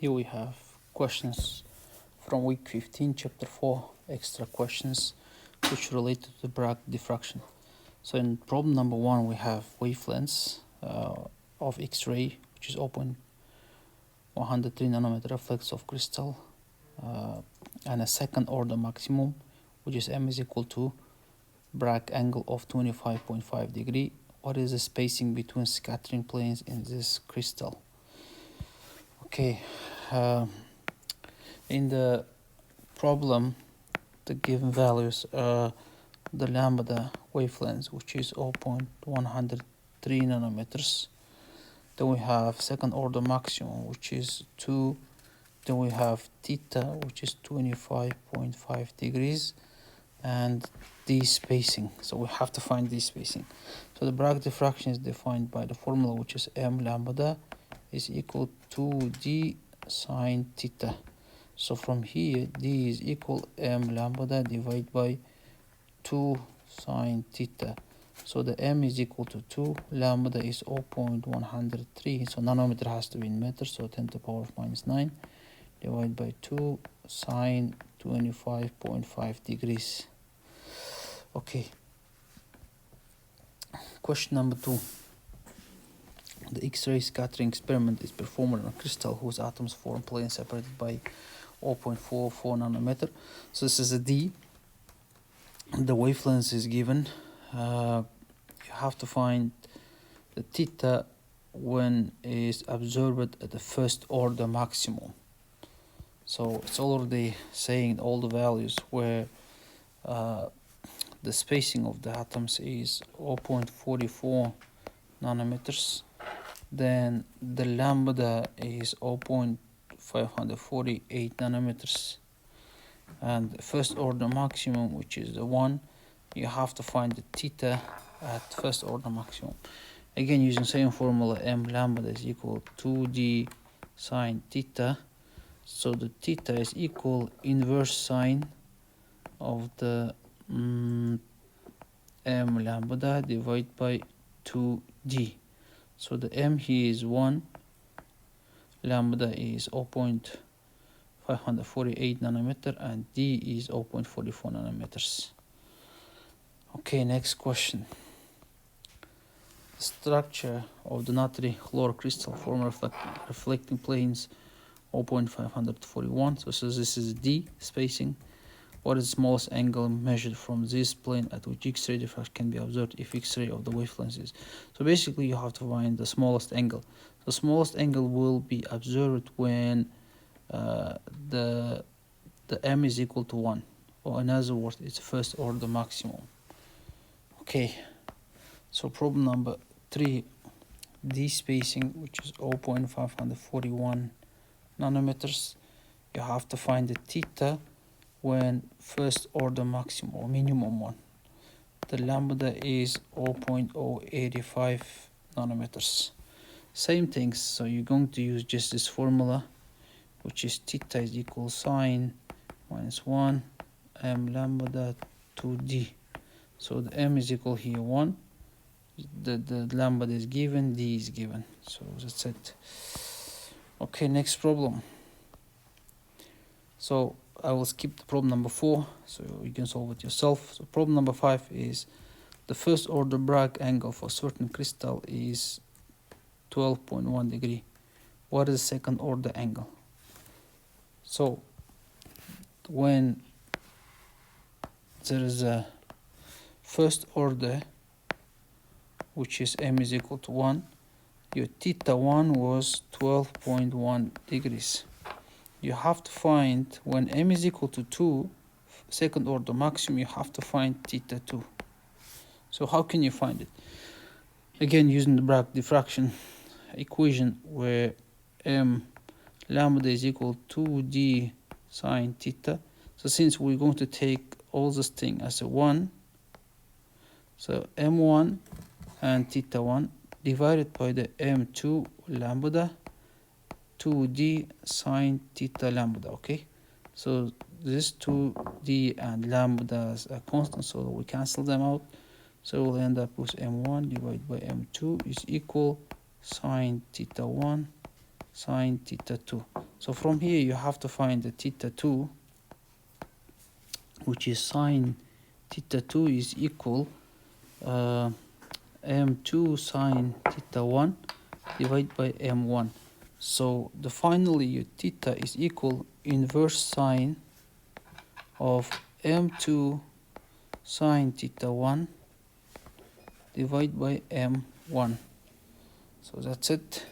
Here we have questions from week 15, chapter 4, extra questions which relate to the Bragg diffraction. So in problem number 1, we have wavelengths of X-ray, which is 0.103 nanometer reflex of crystal, and a second order maximum, which is m is equal to Bragg angle of 25.5 degree. What is the spacing between scattering planes in this crystal? Okay, in the problem, the given values are the lambda wavelength, which is 0.103 nanometers. Then we have second order maximum, which is 2. Then we have theta, which is 25.5 degrees, and d spacing. So we have to find d spacing. So the Bragg diffraction is defined by the formula, which is m lambda is equal to d sine theta. So from here, d is equal m lambda divided by 2 sine theta. So the m is equal to 2, lambda is 0.103, so nanometer has to be in meters, so 10 to the power of minus 9 divided by 2 sine 25.5 degrees. Okay. Question number 2. The X-ray scattering experiment is performed on a crystal whose atoms form planes separated by 0.44 nanometer. So this is a D. The wavelength is given. You have to find the theta when is observed at the first order maximum. So it's already saying all the values where the spacing of the atoms is 0.44 nanometers. Then the lambda is 0.548 nanometers, and the first order maximum, which is the 1, you have to find the theta at first order maximum. Again, using same formula, m lambda is equal to d sine theta. So the theta is equal inverse sine of the m lambda divided by 2d. So the m here is 1, lambda is 0.548 nanometer, and d is 0.44 nanometers. Okay, next question. The structure of the natri chlor crystal form reflecting planes 0.541. So this is d spacing. What is the smallest angle measured from this plane at which X-ray diffraction can be observed if X-ray of the wavelength is? So basically you have to find the smallest angle. The smallest angle will be observed when the m is equal to 1, or in other words, it's first order maximum. Okay, so problem number 3, d spacing, which is 0.541 nanometers. You have to find the theta when first order maximum or minimum 1. The lambda is 0.085 nanometers. Same things, so you're going to use just this formula, which is theta is equal sine minus 1 m lambda 2d. So the m is equal here 1, the lambda is given, d is given. So that's it. Okay, next problem. So I will skip the problem number 4, so you can solve it yourself. So problem number 5 is the first order Bragg angle for certain crystal is 12.1 degree. What is the second order angle? So when there is a first order, which is m is equal to 1, your theta 1 was 12.1 degrees. You have to find when m is equal to 2, second order maximum, you have to find theta 2. So how can you find it? Again, using the Bragg diffraction equation, where m lambda is equal to d sine theta. So since we're going to take all this thing as a 1, so m1 and theta 1 divided by the m2 lambda 2d sine theta lambda. Okay, so this 2d and lambdas are constant, so we cancel them out. So we'll end up with m1 divided by m2 is equal sine theta 1 sine theta 2. So from here you have to find the theta 2, which is sine theta 2 is equal m2 sine theta 1 divided by m1. So the finally your theta is equal inverse sine of m2 sine theta 1 divided by m1. So that's it.